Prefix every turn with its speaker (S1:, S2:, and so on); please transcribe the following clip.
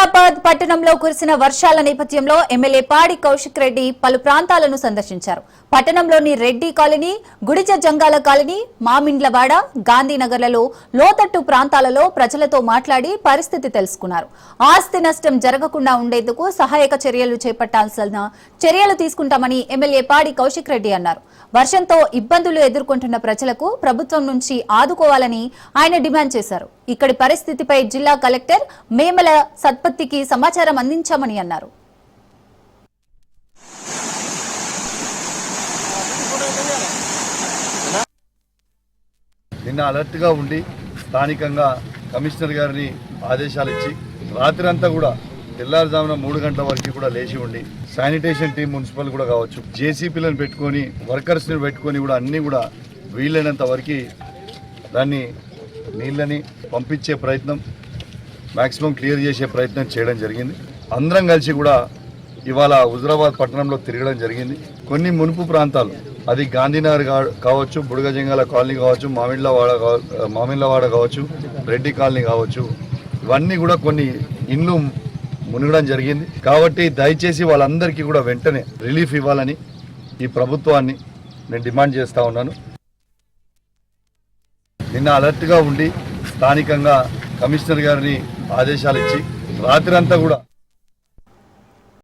S1: హైదరాబాద్ పట్టణంలో కురిసిన వర్షాల నేపథ్యంలో ఎమ్మెల్యే పాడి కౌశిక్ రెడ్డి పలు ప్రాంతాలను సందర్శించారు. పట్టణంలోని రెడ్డి కాలనీ, గుడిజ జంగాల కాలనీ, మామిండ్లవాడ, గాంధీనగర్లలో లోతట్టు ప్రాంతాలలో ప్రజలతో మాట్లాడి పరిస్థితి తెలుసుకున్నారు. ఆస్తి నష్టం జరగకుండా ఉండేందుకు సహాయక చర్యలు చేపట్టాల్సిన చర్యలు తీసుకుంటామని ఎమ్మెల్యే పాడి కౌశిక్ రెడ్డి అన్నారు. వర్షంతో ఇబ్బందులు ఎదుర్కొంటున్న ప్రజలకు ప్రభుత్వం నుంచి ఆదుకోవాలని ఆయన డిమాండ్ చేశారు. ఇక్కడి పరిస్థితిపై జిల్లా కలెక్టర్ మేమల సత్పత్తికి సమాచారం అందించామని అన్నారు.
S2: నిన్న అలర్ట్ గా ఉండి స్థానికంగా కమిషనర్ గారిని ఆదేశాలు ఇచ్చి రాత్రి అంతా కూడా తెల్లారుజామున 3 గంటల వరకు కూడా లేచి ఉండి శానిటేషన్ టీం మున్సిపల్ కూడా కావచ్చు జేసీపీలను పెట్టుకొని వర్కర్స్ని పెట్టుకొని కూడా అన్నీ కూడా వీలైనంత వరకు దాన్ని నీళ్ళని పంపించే ప్రయత్నం మ్యాక్సిమం క్లియర్ చేసే ప్రయత్నం చేయడం జరిగింది. అందరం కలిసి కూడా ఇవాళ హుజరాబాద్ పట్టణంలో తిరగడం జరిగింది. కొన్ని మునుపు ప్రాంతాలు అది గాంధీనగర్ కావచ్చు, బుడగజంగాల కాలనీ కావచ్చు, మామిళ్ళవాడ కావచ్చు, రెడ్డి కాలనీ కావచ్చు, ఇవన్నీ కూడా కొన్ని ఇండ్లు మునగడం జరిగింది. కాబట్టి దయచేసి వాళ్ళందరికీ కూడా వెంటనే రిలీఫ్ ఇవ్వాలని ఈ ప్రభుత్వాన్ని నేను డిమాండ్ చేస్తూ ఉన్నాను. నిన్న అలర్ట్గా ఉండి స్థానికంగా కమిషనర్ గారిని ఆదేశాలు ఇచ్చి రాత్రి అంతా కూడా